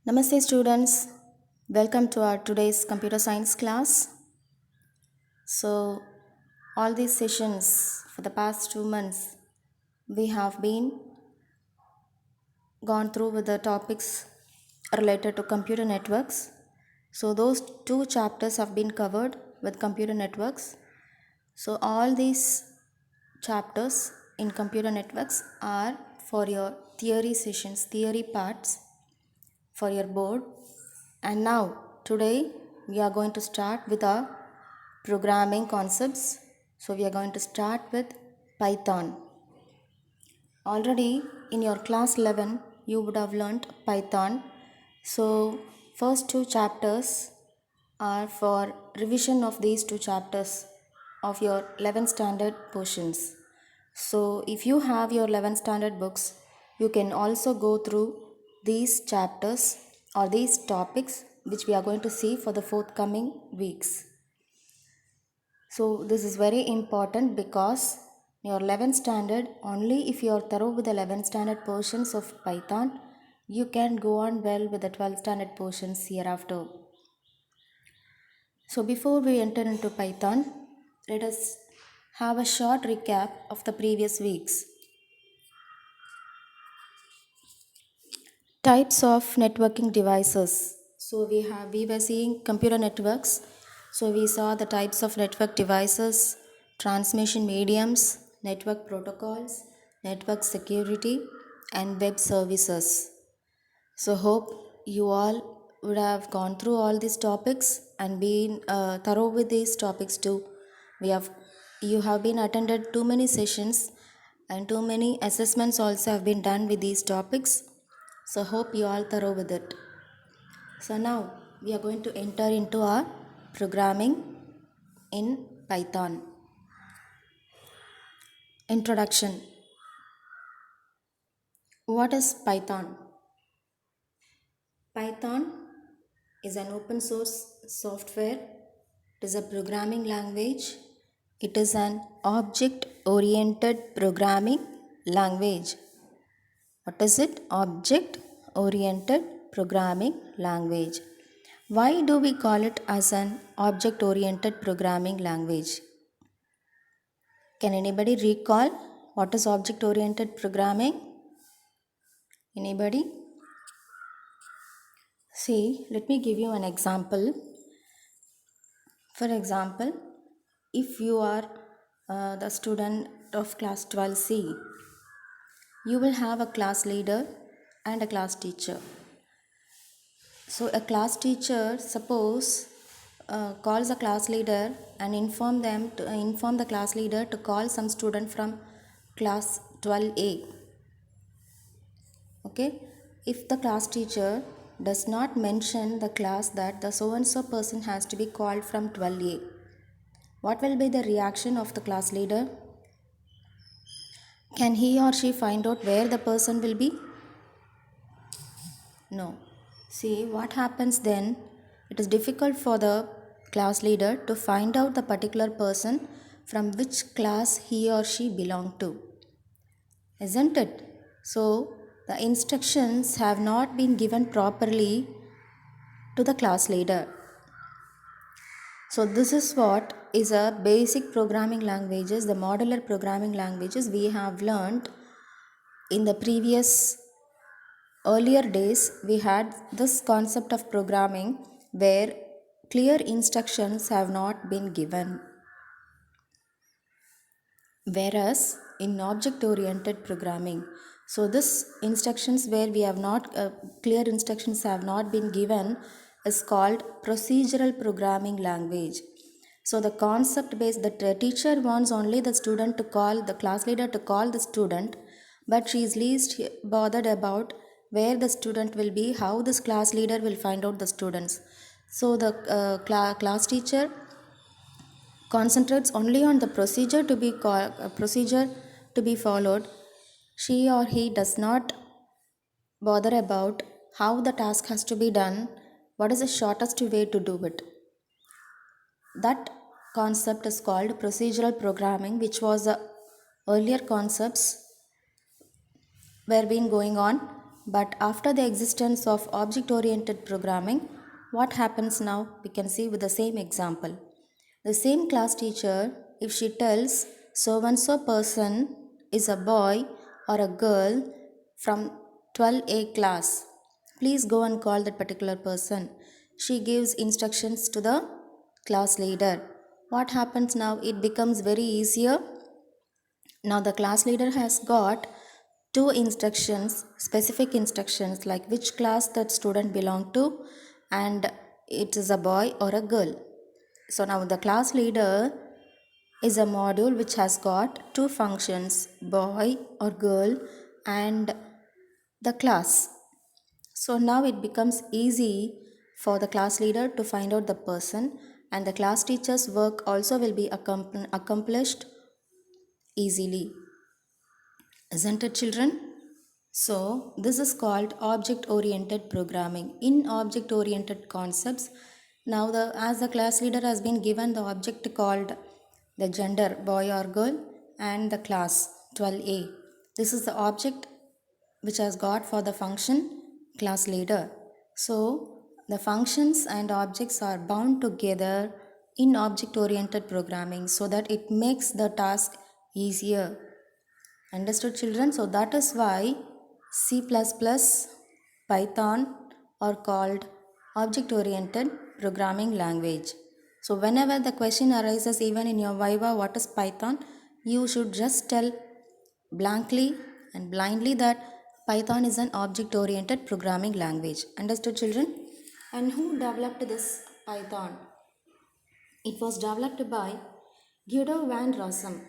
Namaste students, welcome to our today's computer science class. So all these sessions for the past 2 months we have been gone through with the topics related to computer networks. So those two chapters have been covered with computer networks. So all these chapters in computer networks are for your theory sessions, theory parts for your board. And now, today, we are going to start with our programming concepts. So, we are going to start with Python. Already in your class 11, you would have learnt Python. So, first two chapters are for revision of these two chapters of your 11th standard portions. So, if you have your 11th standard books, you can also go through these chapters or these topics which we are going to see for the forthcoming weeks. So, this is very important because your 11th standard, only if you are thorough with the 11th standard portions of Python, you can go on well with the 12th standard portions hereafter. So, before we enter into Python, let us have a short recap of the previous weeks. Types of networking devices. So we were seeing computer networks. So we saw the types of network devices, transmission mediums, network protocols, network security, and web services. So hope you all would have gone through all these topics and been thorough with these topics too. You have been attended too many sessions and too many assessments also have been done with these topics. So hope you all thorough with it. So now we are going to enter into our programming in Python. Introduction. What is Python? Python is an open source software. It is a programming language. It is an object oriented programming language. What is it? Object oriented programming language. Why do we call it as an object oriented programming language? Can anybody recall what is object oriented programming? Anybody? See, let me give you an example. For example, if you are the student of class 12C, you will have a class leader and a class teacher. So a class teacher, suppose, calls a class leader and inform the class leader to call some student from class 12A. Okay, if the class teacher does not mention the class that the so and so person has to be called from 12A, what will be the reaction of the class leader? Can he or she find out where the person will be? No. See, what happens then? It is difficult for the class leader to find out the particular person from which class he or she belong to. Isn't it? So, the instructions have not been given properly to the class leader. So, this is what is a basic programming languages, the modular programming languages we have learned in the previous earlier days. We had this concept of programming where clear instructions have not been given. Whereas in object oriented programming, so this instructions where we have not clear instructions have not been given is called procedural programming language. So the concept based, the teacher wants only the student to call, the class leader to call the student, but she is least bothered about where the student will be, how this class leader will find out the students. So the class teacher concentrates only on the procedure to be followed. She or he does not bother about how the task has to be done, what is the shortest way to do it. That concept is called procedural programming, which was the earlier concepts were been going on But after the existence of object oriented programming, what happens now? We can see with the same example. The same class teacher, if she tells so and so person is a boy or a girl from 12A class, please go and call that particular person. She gives instructions to the class leader. What happens now? It becomes very easier. Now the class leader has got two instructions, specific instructions like which class that student belong to and it is a boy or a girl. So now the class leader is a module which has got two functions, boy or girl and the class. So now it becomes easy for the class leader to find out the person, and the class teacher's work also will be accomplished easily. Isn't it, children? So, this is called object oriented programming. In object oriented concepts, now as the class leader has been given the object called the gender boy or girl and the class 12A. This is the object which has got for the function class leader. So, the functions and objects are bound together in object oriented programming so that it makes the task easier. Understood, children? So that is why C++, Python are called object oriented programming language. So whenever the question arises even in your Viva what is Python, you should just tell blankly and blindly that Python is an object oriented programming language. Understood, children? And who developed this Python? It was developed by Guido van Rossum.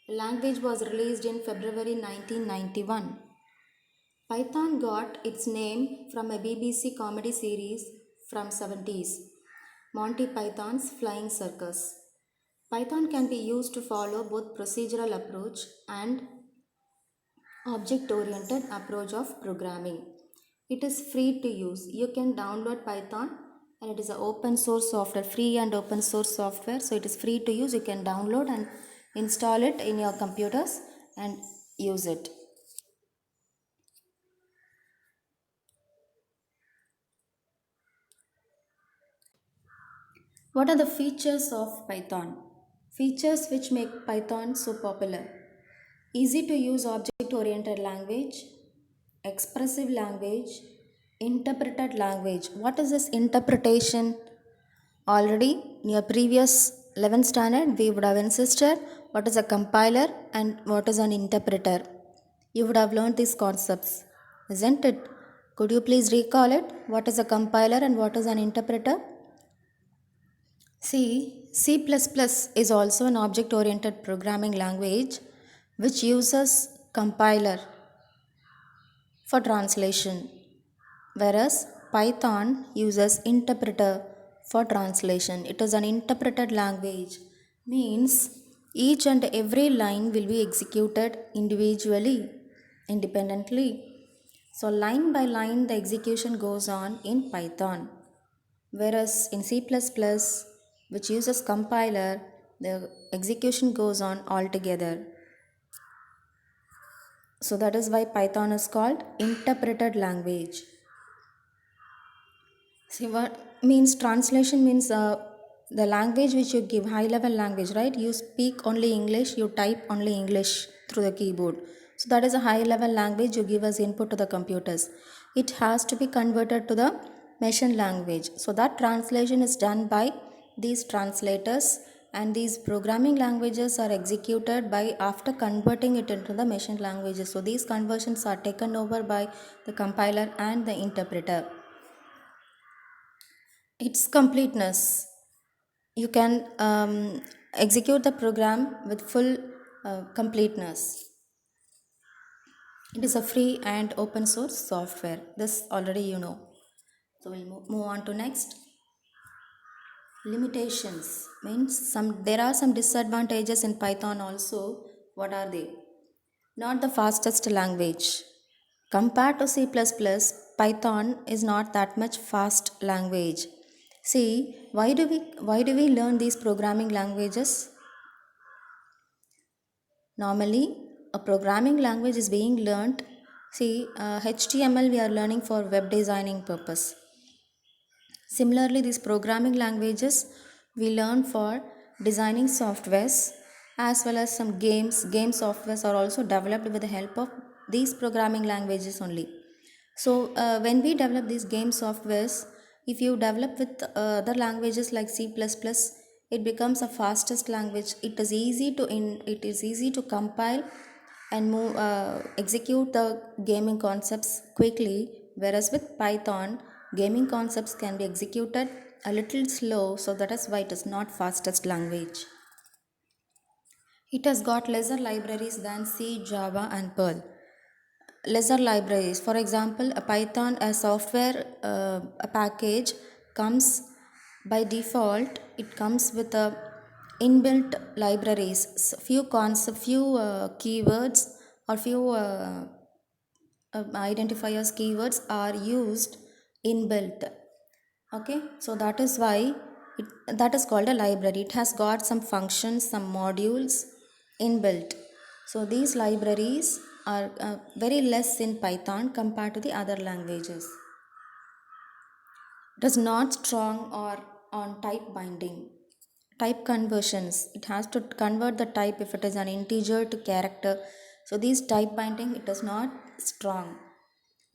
The language was released in February 1991. Python got its name from a BBC comedy series from 70s, Monty Python's Flying Circus. Python can be used to follow both procedural approach and object-oriented approach of programming. It is free to use. You can download Python and it is an open source software, free and open source software. So it is free to use. You can download and install it in your computers and use it. What are the features of Python? Features which make Python so popular. Easy to use object oriented language, expressive language, interpreted language. What is this interpretation? Already in your previous 11th standard we would have insisted what is a compiler and what is an interpreter. You would have learned these concepts, isn't it? Could you please recall it? What is a compiler and what is an interpreter? See, C++ is also an object-oriented programming language which uses compiler for translation, whereas Python uses interpreter for translation. It is an interpreted language, means each and every line will be executed individually, independently. So line by line the execution goes on in Python, whereas in C++, which uses compiler, the execution goes on altogether. So that is why Python is called interpreted language. See what means translation means the language which you give, high level language, right? You speak only English, you type only English through the keyboard. So that is a high level language you give as input to the computers. It has to be converted to the machine language. So that translation is done by these translators, and these programming languages are executed by after converting it into the machine languages. So these conversions are taken over by the compiler and the interpreter. Its completeness. You can execute the program with full completeness. It is a free and open source software. This already you know. So we'll move on to next. Limitations means there are some disadvantages in Python also. What are they? Not the fastest language. Compared to C++, Python is not that much fast language. See, why do we learn these programming languages? Normally, a programming language is being learned See, HTML we are learning for web designing purpose. Similarly, these programming languages we learn for designing softwares as well as some games. Game softwares are also developed with the help of these programming languages only. So, when we develop these game softwares, if you develop with other languages like C++, it becomes a fastest language. It is easy to compile and execute the gaming concepts quickly, whereas with Python gaming concepts can be executed a little slow, so that is why it is not fastest language. It has got lesser libraries than C, Java and Perl. Lesser libraries, for example, a Python a software a package comes by default. It comes with a inbuilt libraries, few concept, few keywords or few identifiers keywords are used inbuilt. Okay, so that is why that is called a library. It has got some functions, some modules inbuilt. So these libraries are very less in Python compared to the other languages. It is not strong or on type binding. Type conversions, it has to convert the type if it is an integer to character. So these type binding, it is not strong,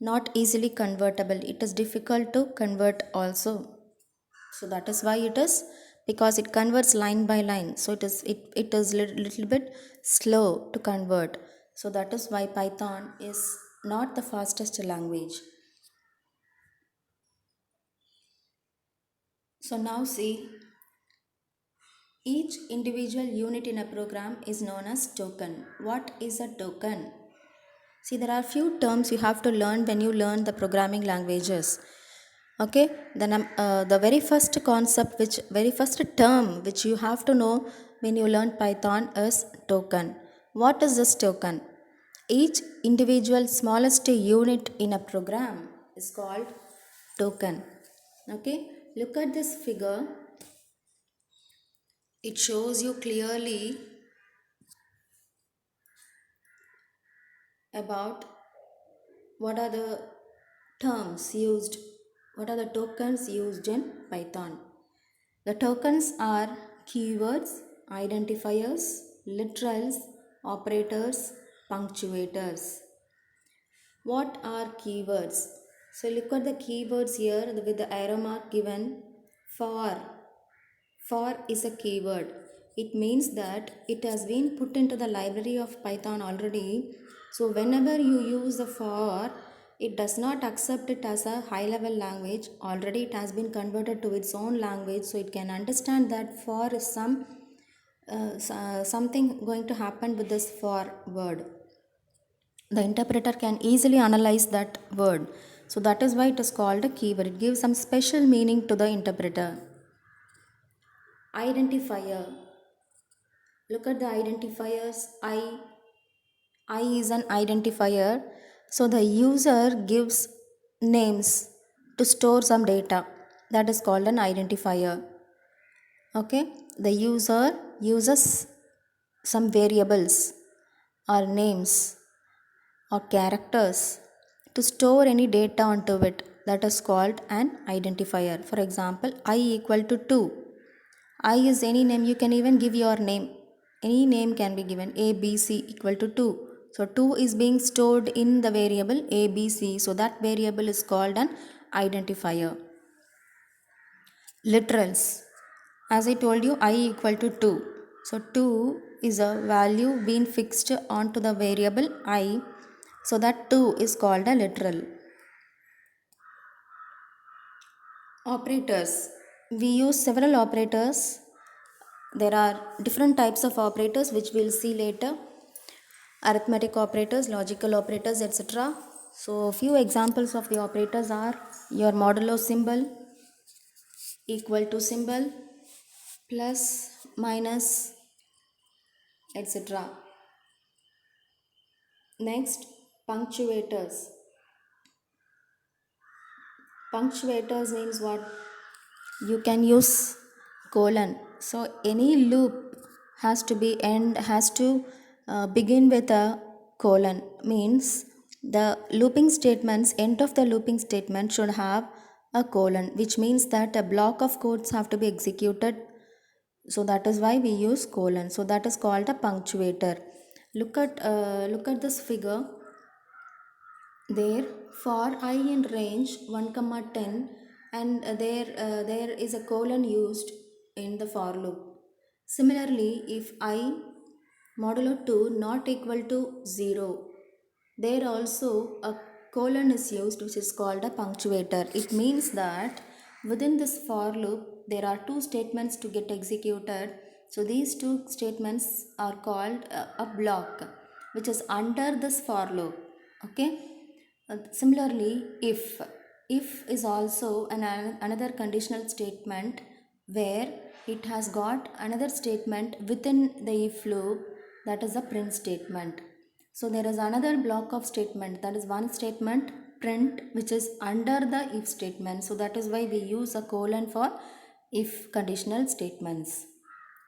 not easily convertible. It is difficult to convert also. So that is why it is, because it converts line by line, so it is little bit slow to convert. So that is why Python is not the fastest language. So now see, each individual unit in a program is known as token. What is a token? See, there are few terms you have to learn when you learn the programming languages. Okay, then the very first concept, which very first term which you have to know when you learn Python is token. What is this token? Each individual smallest unit in a program is called token. Okay, look at this figure. It shows you clearly about what are the terms used, what are the tokens used in Python. The tokens are keywords, identifiers, literals, operators, punctuators. What are keywords? So look at the keywords here with the arrow mark given. For. For is a keyword. It means that it has been put into the library of Python already. So whenever you use the for, it does not accept it as a high level language. Already it has been converted to its own language, so it can understand that for is something going to happen with this for word. The interpreter can easily analyze that word. So that is why it is called a keyword. It gives some special meaning to the interpreter. Identifier. Look at the identifiers. I is an identifier. So the user gives names to store some data. That is called an identifier. Okay, the user uses some variables or names or characters to store any data onto it. That is called an identifier. For example, I equal to 2. I is any name, you can even give your name. Any name can be given. A, B, C equal to 2. So 2 is being stored in the variable A, B, C. So that variable is called an identifier. Literals. As I told you, I equal to 2. So 2 is a value being fixed onto the variable I. So that 2 is called a literal. Operators. We use several operators. There are different types of operators which we'll see later. Arithmetic operators, logical operators, etc. So few examples of the operators are your modulo symbol, equal to symbol, plus, minus, etc. Next, punctuators. Punctuators means what? You can use colon. So any loop has to begin with a colon. Means The looping statements, end of the looping statement should have a colon, which means that a block of codes have to be executed. So that is why we use colon. So that is called a punctuator. Look at this figure. There for I in range 1 comma 10, and there is a colon used in the for loop. Similarly, if I modulo 2 not equal to 0, there also a colon is used, which is called a punctuator. It means that within this for loop there are two statements to get executed. So these two statements are called a block, which is under this for loop. Okay. Similarly, if is also another conditional statement where it has got another statement within the if loop, that is a print statement. So there is another block of statement, that is one statement print, which is under the if statement. So that is why we use a colon for if conditional statements.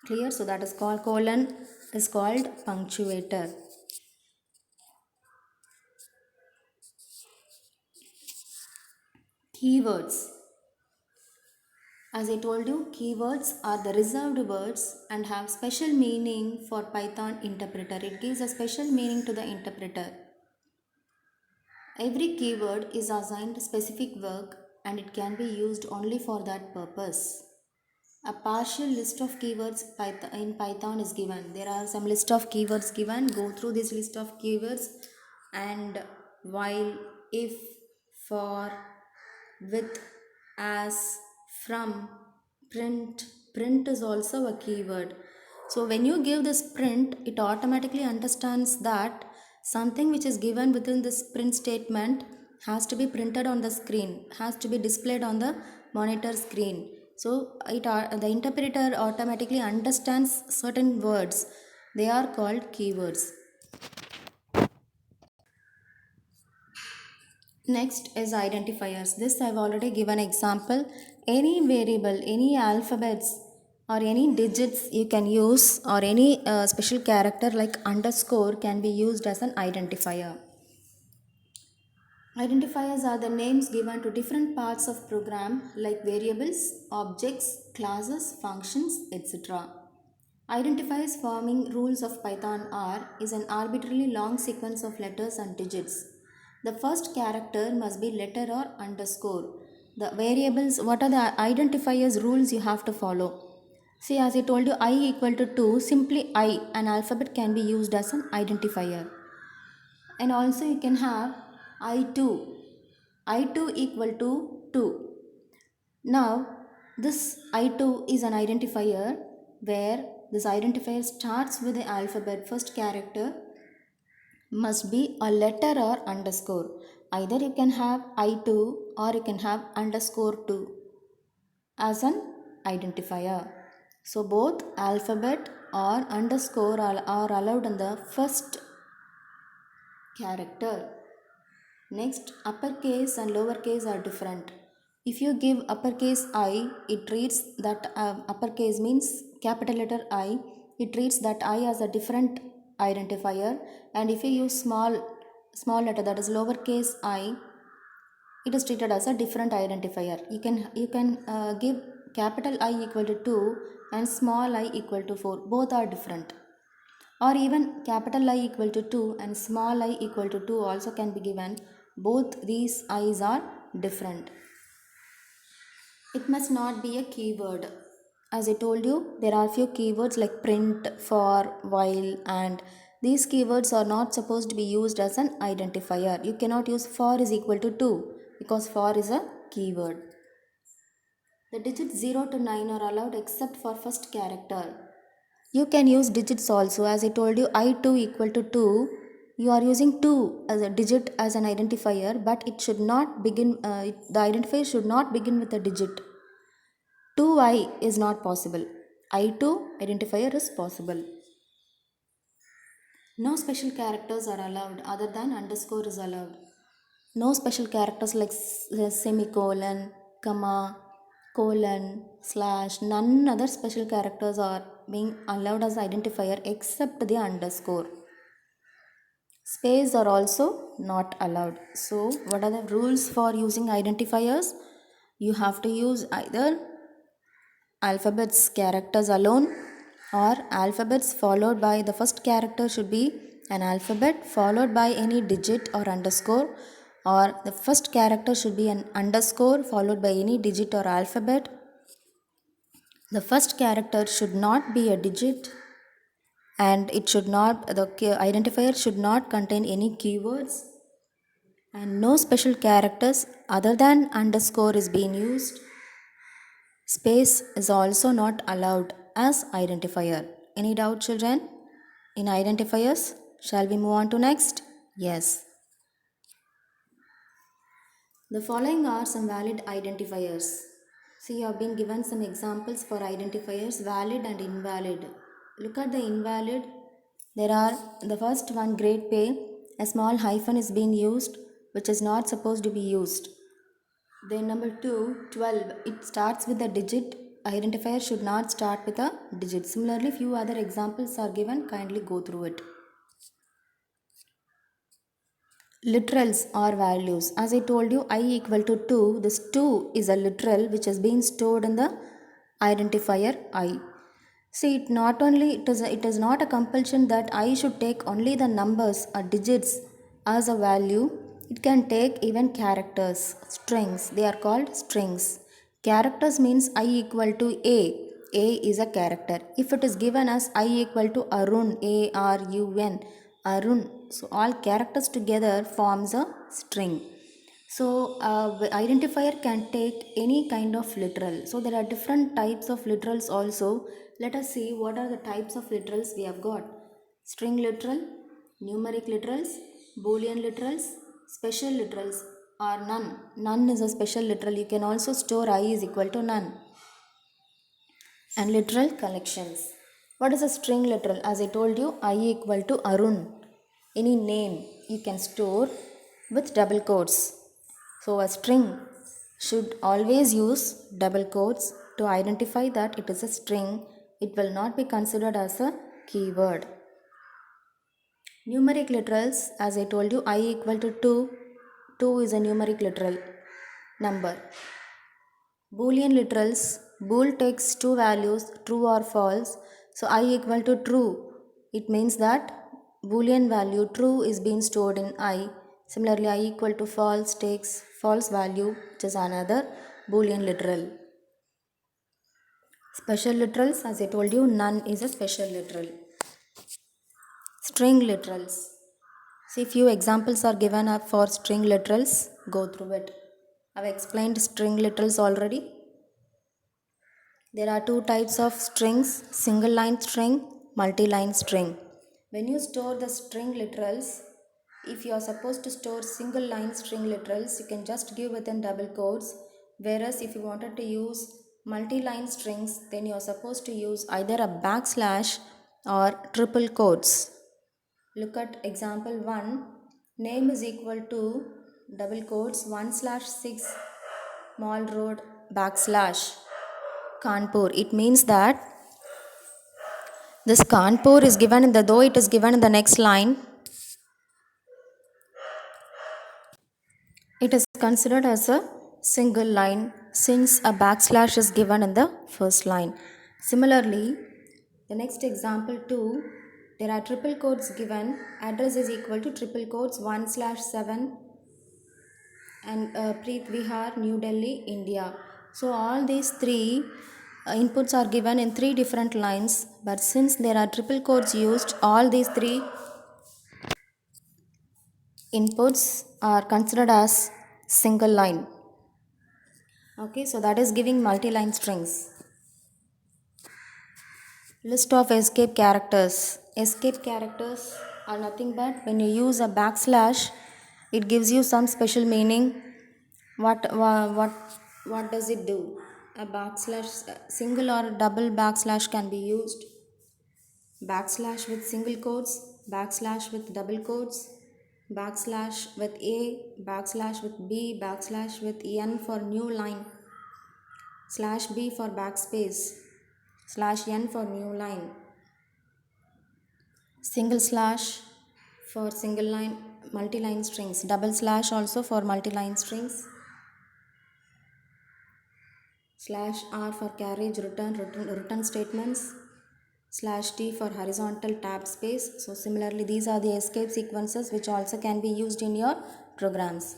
Clear? So that is called colon is called punctuator. Keywords. As I told you, keywords are the reserved words and have special meaning for Python interpreter. It gives a special meaning to the interpreter. Every keyword is assigned specific work and it can be used only for that purpose. A partial list of keywords in Python is given. There are some list of keywords given. Go through this list of keywords, and while, if, for, with, as, from, print is also a keyword. So when you give this print, it automatically understands that something which is given within this print statement has to be printed on the screen, has to be displayed on the monitor screen. So the interpreter automatically understands certain words. They are called keywords. Next is identifiers. This I've already given example. Any variable, any alphabets or any digits you can use, or any special character like underscore can be used as an identifier. Identifiers are the names given to different parts of program like variables, objects, classes, functions, etc. Identifiers forming rules of Python are is an arbitrarily long sequence of letters and digits. The first character must be letter or underscore. The variables, what are the identifiers rules you have to follow? See, as I told you, I equal to 2, simply I, an alphabet, can be used as an identifier. And also you can have I2. I2 equal to 2. Now, this I2 is an identifier where this identifier starts with the alphabet. First character must be a letter or underscore. Either you can have I2 or you can have underscore 2 as an identifier. So both alphabet or underscore are allowed in the first character. Next, uppercase and lowercase are different. If you give uppercase I, it treats that uppercase means capital letter I, it treats that I as a different identifier. And if you use small letter, that is lowercase I, it is treated as a different identifier. You can give capital I equal to 2 and small I equal to 4. Both are different. Or even capital I equal to 2 and small I equal to 2 also can be given. Both these i's are different. It must not be a keyword. As I told you, there are few keywords like print, for, while, and these keywords are not supposed to be used as an identifier. You cannot use for is equal to 2 because for is a keyword. The digits 0 to 9 are allowed except for first character. You can use digits also. As I told you, I2 equal to 2. You are using 2 as a digit as an identifier, but it should not begin, the identifier should not begin with a digit. 2i is not possible. I2 identifier is possible. No special characters are allowed other than underscore is allowed. No special characters like semicolon, comma, colon, slash, none other special characters are being allowed as identifier except the underscore. Space are also not allowed. So what are the rules for using identifiers? You have to use either alphabets characters alone, or alphabets followed by the first character should be an alphabet followed by any digit or underscore, or the first character should be an underscore followed by any digit or alphabet. The first character should not be a digit, and it should not, the identifier should not contain any keywords, and no special characters other than underscore is being used. Space is also not allowed as identifier. Any doubt, children? In identifiers, shall we move on to next? Yes. The following are some valid identifiers. See, you have been given some examples for identifiers, valid and invalid. Look at the invalid. There are the first one, grade pay. A small hyphen is being used, which is not supposed to be used. Then number 2, 12. It starts with a digit. Identifier should not start with a digit. Similarly, few other examples are given. Kindly go through it. Literals are values. As I told you, I equal to 2. This 2 is a literal which is being stored in the identifier I. See, it is not a compulsion that I should take only the numbers or digits as a value. It can take even characters, strings. They are called strings. Characters means I equal to A. A is a character. If it is given as I equal to Arun, Arun, Arun, so all characters together forms a string. So identifier can take any kind of literal. So there are different types of literals also. Let us see what are the types of literals we have got. String literal, numeric literals, boolean literals, special literals, or none. None is a special literal. You can also store I is equal to none. And literal collections. What is a string literal? As I told you, I equal to Arun. Any name you can store with double quotes. So a string should always use double quotes to identify that it is a string. It will not be considered as a keyword. Numeric literals, as I told you, I equal to 2. 2 is a numeric literal number. Boolean literals, bool takes two values, true or false. So I equal to true. It means that Boolean value true is being stored in I. Similarly, I equal to false takes false value, which is another Boolean literal. Special literals, as I told you, none is a special literal. String literals. See, few examples are given up for string literals. Go through it. I've explained string literals already. There are two types of strings, single line string, multi-line string. When you store the string literals, if you are supposed to store single line string literals, you can just give within double quotes. Whereas if you wanted to use multi-line strings, then you are supposed to use either a backslash or triple quotes. Look at example 1. Name is equal to double quotes 1/6 Mall Road backslash Kanpur. It means that this Kanpur is given in the, though it is given in the next line, it is considered as a single line since a backslash is given in the first line. Similarly, the next example 2, there are triple quotes given. Address is equal to triple quotes 1/7 and Preet Vihar, New Delhi, India. So all these three inputs are given in three different lines, but since there are triple quotes used, all these three inputs are considered as single line. Okay, so that is giving multi-line strings. List of escape characters. Escape characters are nothing but when you use a backslash, it gives you some special meaning. What does it do? A backslash, single or double backslash can be used. Backslash with single quotes, backslash with double quotes, backslash with A, backslash with B, backslash with N for new line, slash B for backspace, slash N for new line, single slash for single line, multi-line strings, double slash also for multi-line strings, slash R for carriage return statements, slash T for horizontal tab space. So similarly, these are the escape sequences which also can be used in your programs.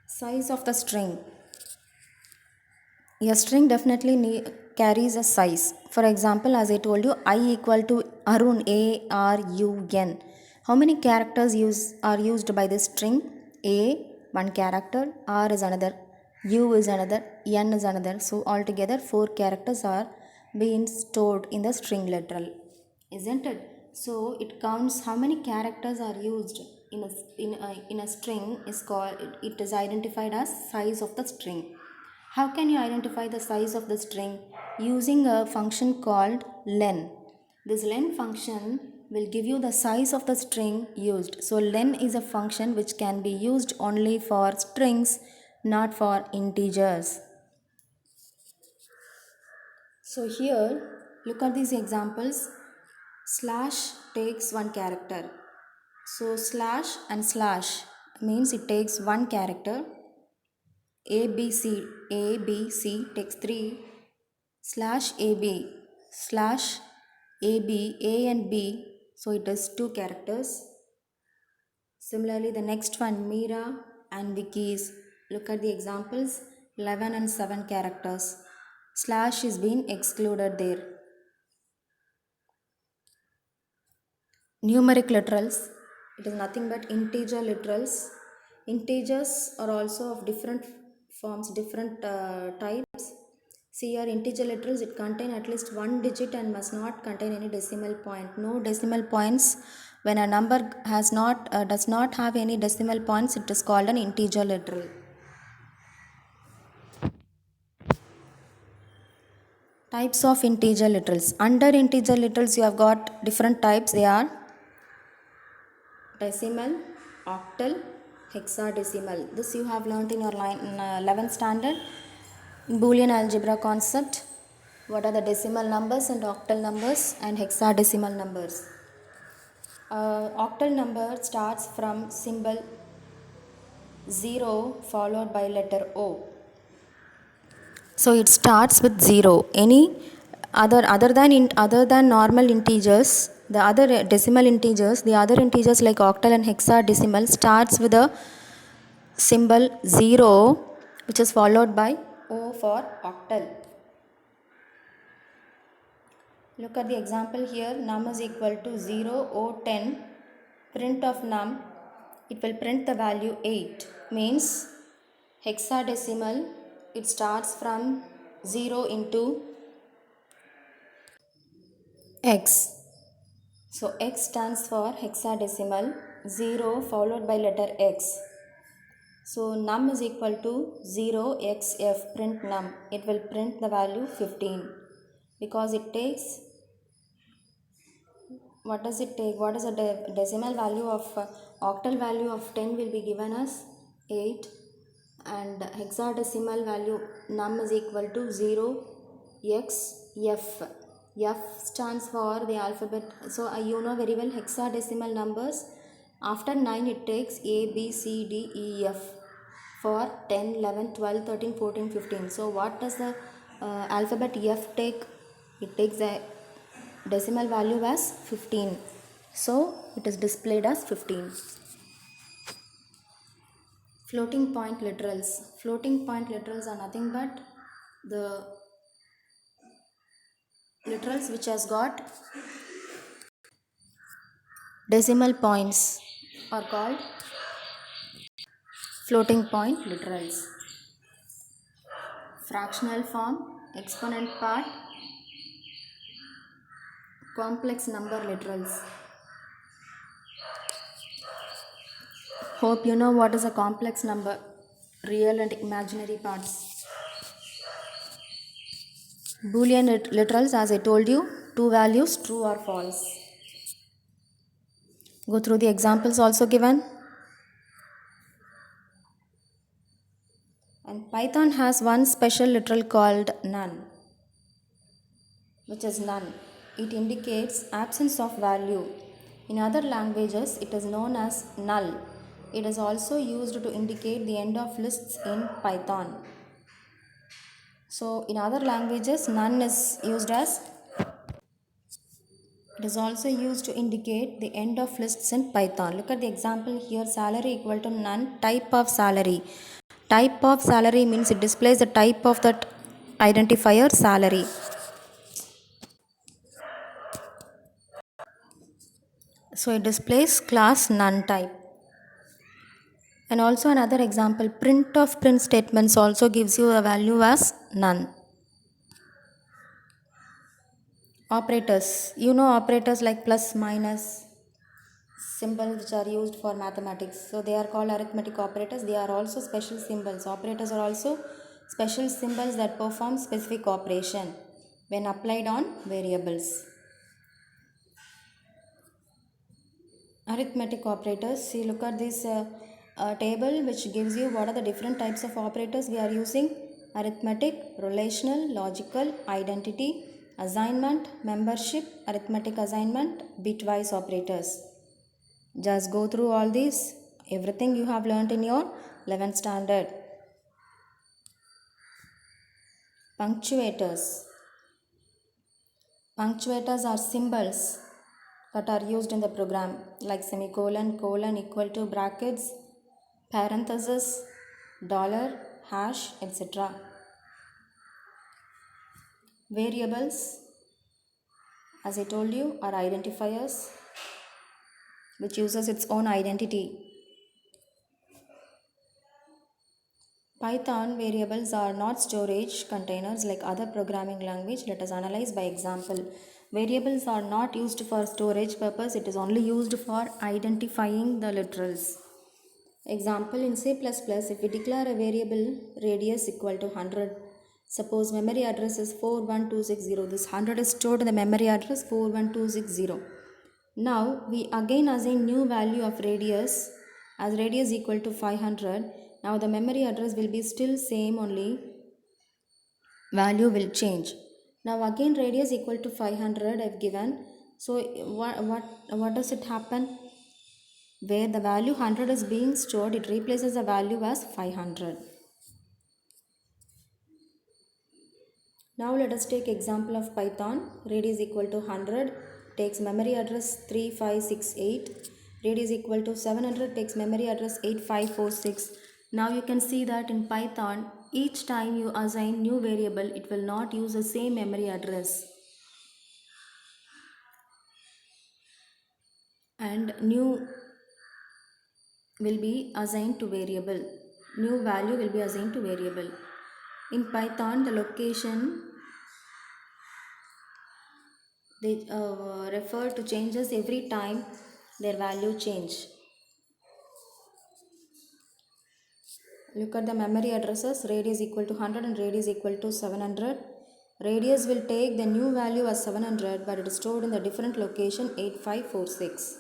Size of the string. A string definitely carries a size. For example, as I told you, I equal to Arun, ARUN. How many characters are used by this string? A, one character, R is another, U is another, N is another. So altogether 4 characters are being stored in the string literal, isn't it? So it counts how many characters are used in a string is called, it is identified as size of the string. How can you identify the size of the string? Using a function called len. This len function will give you the size of the string used. So len is a function which can be used only for strings, not for integers. So here, look at these examples. Slash takes one character. So slash and slash means it takes one character. ABC takes 3. Slash AB, A and B, so it is 2 characters. Similarly, the next one, Meera and Vicky's, look at the examples, 11 and 7 characters. Slash is being excluded there. Numeric literals, it is nothing but integer literals. Integers are also of different forms, different types. See here, integer literals, it contain at least one digit and must not contain any decimal point. No decimal points. When a number does not have any decimal points, it is called an integer literal. Types of integer literals. Under integer literals, you have got different types. They are decimal, octal, hexadecimal. This you have learnt in your 11th standard. Boolean algebra concept. What are the decimal numbers and octal numbers and hexadecimal numbers? Octal number starts from symbol 0 followed by letter O. So it starts with 0. Any other than normal integers, the other decimal integers, the other integers like octal and hexadecimal starts with a symbol 0 which is followed by O for octal. Look at the example here. Num is equal to 0, O, 10. Print of num, it will print the value 8. Means hexadecimal, it starts from 0 into x. So x stands for hexadecimal, 0 followed by letter x. So num is equal to 0xf, print num. It will print the value 15 because it takes, what does it take? What is the decimal value of octal value of 10 will be given as 8, and hexadecimal value num is equal to 0xf. F stands for the alphabet. So you know very well hexadecimal numbers. After 9 it takes A, B, C, D, E, F for 10, 11, 12, 13, 14, 15. So what does the alphabet F take? It takes the decimal value as 15. So it is displayed as 15. Floating point literals. Floating point literals are nothing but the literals which has got decimal points are called floating point literals. Fractional form, exponent part, complex number literals. Hope you know what is a complex number, real and imaginary parts. Boolean literals, as I told you, 2 values, true or false. Go through the examples also given. And Python has one special literal called none, which is none. It indicates absence of value. In other languages, it is known as null. It is also used to indicate the end of lists in Python. So, in other languages, none is used as, it is also used to indicate the end of lists in Python. Look at the example here, salary equal to none, type of salary. Type of salary means it displays the type of that identifier salary. So it displays class none type. And also another example, print of print statements also gives you a value as none. Operators, you know operators like plus, minus, symbols which are used for mathematics. So they are called arithmetic operators. They are also special symbols. Operators are also special symbols that perform specific operation when applied on variables. Arithmetic operators. See, look at this table which gives you what are the different types of operators we are using. Arithmetic, relational, logical, identity, assignment, membership, arithmetic assignment, bitwise operators. Just go through all these, everything you have learnt in your 11th standard. Punctuators. Punctuators are symbols that are used in the program like semicolon, colon, equal to, brackets, parenthesis, dollar, hash, etc. Variables, as I told you, are identifiers which uses its own identity. Python variables are not storage containers like other programming language. Let us analyze by example. Variables are not used for storage purpose. It is only used for identifying the literals. Example, in C++, if we declare a variable radius equal to 100, suppose memory address is 41260. This 100 is stored in the memory address 41260. Now we again assign new value of radius as radius equal to 500. Now the memory address will be still same, only value will change. Now again radius equal to 500 I've given. So what does it happen? Where the value 100 is being stored, it replaces the value as 500. Now let us take example of Python. Radius equal to 100 takes memory address 3568. Radius equal to 700 takes memory address 8546. Now you can see that in Python, each time you assign new variable, it will not use the same memory address. And new will be assigned to variable. New value will be assigned to variable. In Python, the location they refer to changes every time their value change. Look at the memory addresses, radius equal to 100 and radius equal to 700. Radius will take the new value as 700 but it is stored in the different location 8546.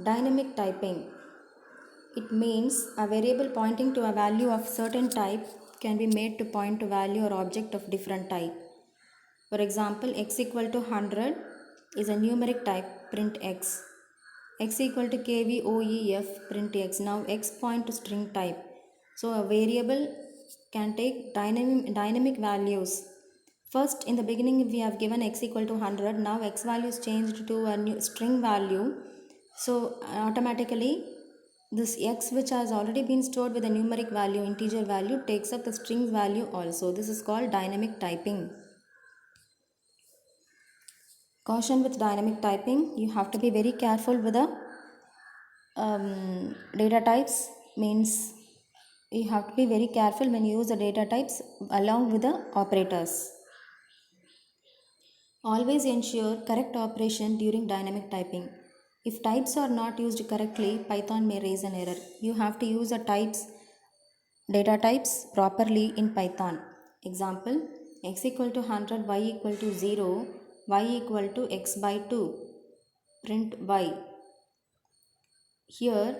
Dynamic typing. It means a variable pointing to a value of certain type can be made to point to value or object of different type. For example, x equal to 100 is a numeric type, print x. X equal to KVOEF, print x. Now x point to string type. So a variable can take dynamic values. First, in the beginning we have given x equal to 100. Now x value is changed to a new string value. So automatically this x, which has already been stored with a numeric value, integer value, takes up the string value also. This is called dynamic typing. Caution with dynamic typing, you have to be very careful with the data types. Means you have to be very careful when you use the data types along with the operators. Always ensure correct operation during dynamic typing. If types are not used correctly, Python may raise an error. You have to use the data types properly in Python. Example, x equal to 100, y equal to 0, y equal to x by 2. Print y. Here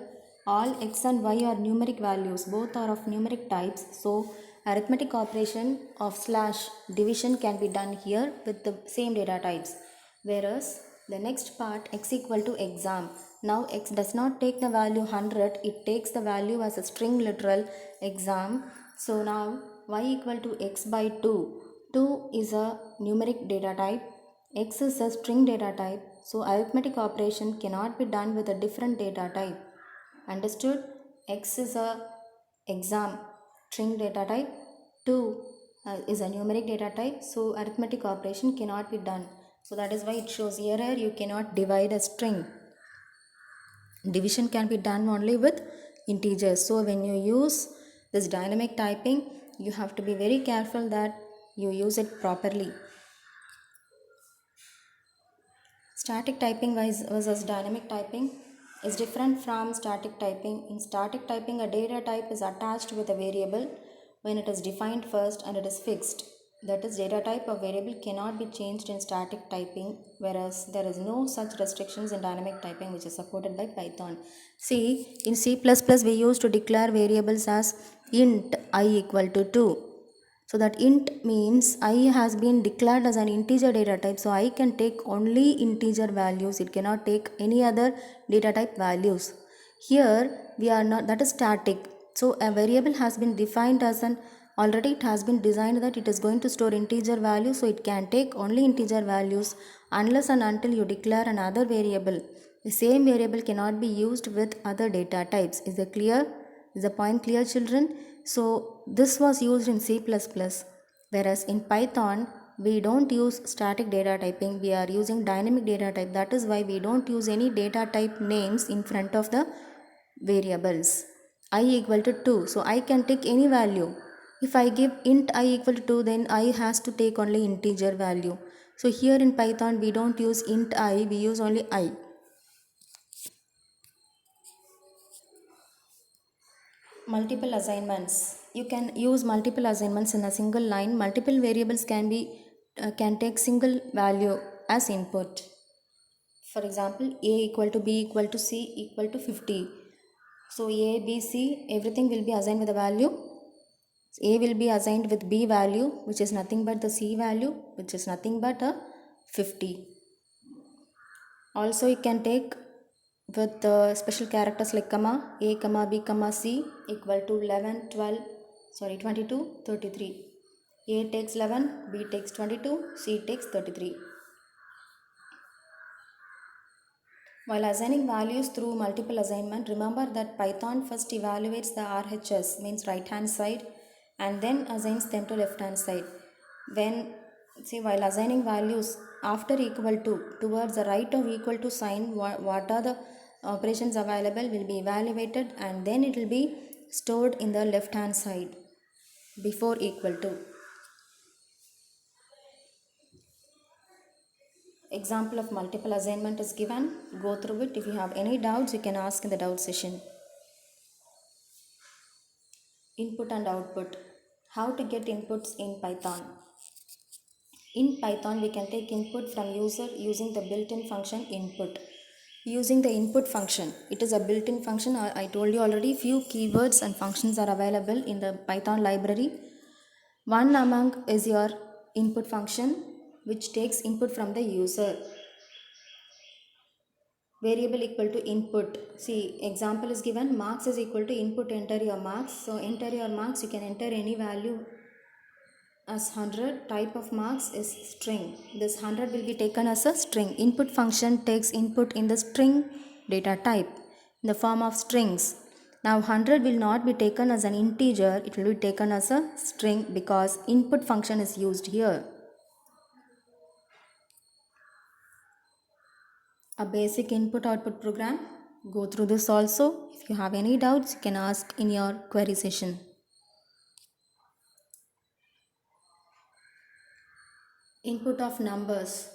all x and y are numeric values, both are of numeric types, so arithmetic operation of slash division can be done here with the same data types. Whereas The next part, x equal to exam. Now x does not take the value 100, it takes the value as a string literal exam. So now y equal to x by 2. 2 is a numeric data type, x is a string data type. So arithmetic operation cannot be done with a different data type. Understood? X is a exam string data type, 2 is a numeric data type, so arithmetic operation cannot be done. So that is why it shows error, you cannot divide a string. Division can be done only with integers. So when you use this dynamic typing, you have to be very careful that you use it properly. Static typing versus dynamic typing is different from static typing. In static typing, a data type is attached with a variable when it is defined first and it is fixed. That is, data type or variable cannot be changed in static typing, whereas there is no such restrictions in dynamic typing, which is supported by Python. See, in C++ we used to declare variables as int I equal to 2. So that int means I has been declared as an integer data type. So I can take only integer values. It cannot take any other data type values. Here we are not, that is static. So a variable has been defined as an, already it has been designed that it is going to store integer values. So it can take only integer values unless and until you declare another variable. The same variable cannot be used with other data types. Is it clear? Is the point clear, children? So this was used in C++, whereas in Python we don't use static data typing, we are using dynamic data type. That is why we don't use any data type names in front of the variables. I equal to 2, so I can take any value. If I give int I equal to 2, then I has to take only integer value. So here in Python we don't use int I, we use only I. Multiple assignments. You can use multiple assignments in a single line. Multiple variables can take single value as input. For example, a equal to b equal to c equal to 50. So a, b, c, everything will be assigned with a value. A will be assigned with b value, which is nothing but the c value, which is nothing but a 50. Also, you can take with special characters like comma, a comma b comma c equal to 11 12 22 33. A takes 11, b takes 22, c takes 33. While assigning values through multiple assignment, remember that Python first evaluates the RHS, means right hand side, and then assigns them to left hand side. While assigning values after equal to towards the right of equal to sign, what are the operations available will be evaluated, and then it will be stored in the left hand side before equal to. Example of multiple assignment is given. Go through it. If you have any doubts, you can ask in the doubt session. Input and output. How to get inputs in Python? In Python, we can take input from user using the built-in function input. Using the input function, it is a built-in function. I told you already, few keywords and functions are available in the Python library. One among is your input function, which takes input from the user. Variable equal to input. See, example is given, marks is equal to input, enter your marks. So enter your marks, you can enter any value as 100. Type of marks is string. This 100 will be taken as a string. Input function takes input in the string data type in the form of strings. Now 100 will not be taken as an integer, it will be taken as a string because input function is used here. A basic input output program. Go through this also. If you have any doubts, you can ask in your query session. Input of numbers.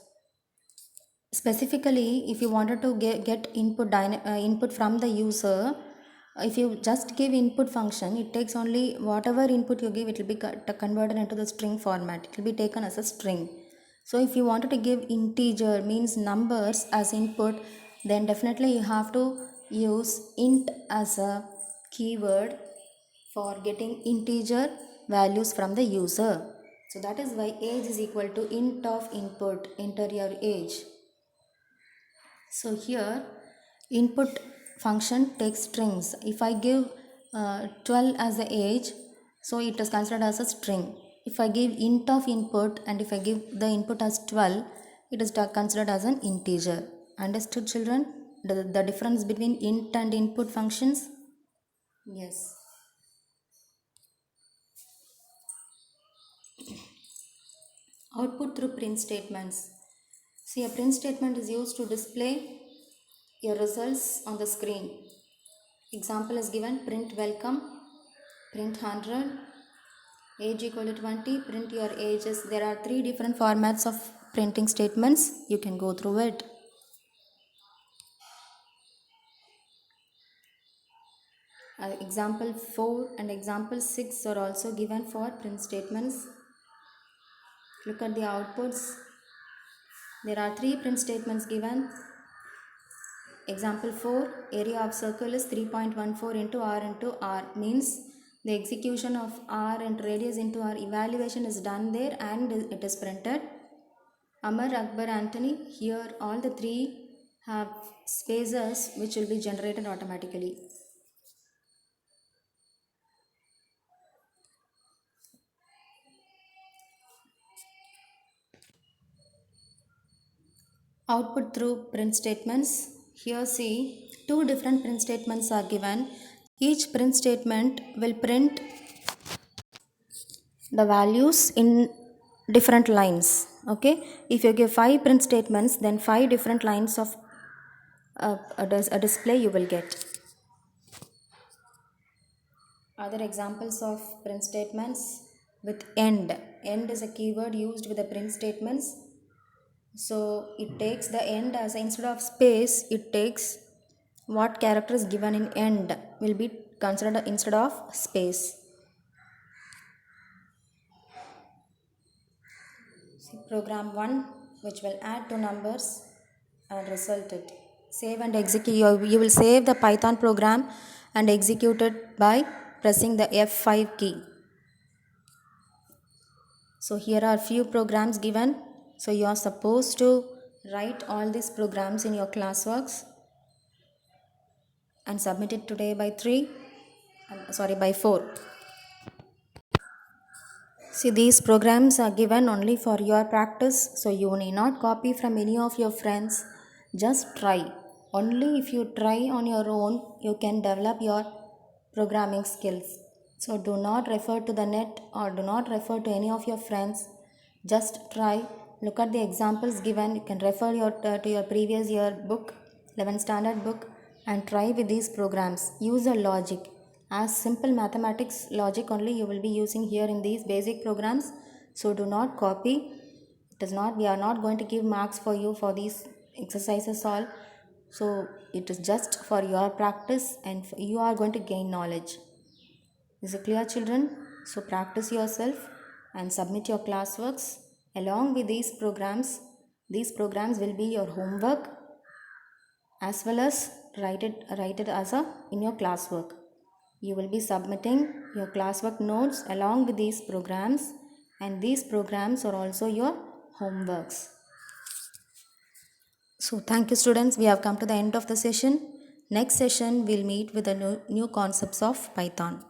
Specifically, if you wanted to get input from the user, if you just give input function, it takes only whatever input you give, it will be converted into the string format. It will be taken as a string. So if you wanted to give integer, means numbers as input, then definitely you have to use int as a keyword for getting integer values from the user. So that is why age is equal to int of input, enter your age. So here input function takes strings. If I give 12 as the age, so it is considered as a string. If I give int of input and if I give the input as 12, it is considered as an integer. Understood, children? The difference between int and input functions? Yes. Output through print statements. See, a print statement is used to display your results on the screen. Example is given: print welcome, print 100, age equal to 20, print your ages. There are 3 different formats of printing statements. You can go through it. Example 4 and example 6 are also given for print statements. Look at the outputs. There are 3 print statements given. Example 4, area of circle is 3.14 into r, means the execution of r and radius into r evaluation is done there and it is printed. Amar, Akbar, Anthony, here all the 3 have spaces which will be generated automatically. Output through print statements. Here see 2 different print statements are given. Each print statement will print the values in different lines. Okay, if you give 5 print statements, then 5 different lines of a display you will get. Other examples of print statements with end. End is a keyword used with the print statements. So it takes the end as instead of space, it takes what character is given in end will be considered instead of space. See, program 1 which will add 2 numbers and result it. Save and execute. You will save the Python program and execute it by pressing the F5 key. So here are few programs given. So you are supposed to write all these programs in your classworks and submit it today by 4. See, these programs are given only for your practice, so you need not copy from any of your friends. Just try. Only if you try on your own, you can develop your programming skills. So do not refer to the net or do not refer to any of your friends. Just try. Look at the examples given. You can refer to your previous year book, 11th standard book, and try with these programs. Use a logic. As simple mathematics logic only you will be using here in these basic programs. So do not copy. We are not going to give marks for you for these exercises all. So it is just for your practice and you are going to gain knowledge. Is it clear, children? So practice yourself and submit your classworks along with these programs. These programs will be your homework as well as write it as in your classwork. You will be submitting your classwork notes along with these programs, and these programs are also your homeworks. So thank you, students. We have come to the end of the session. Next session we'll meet with the new concepts of Python.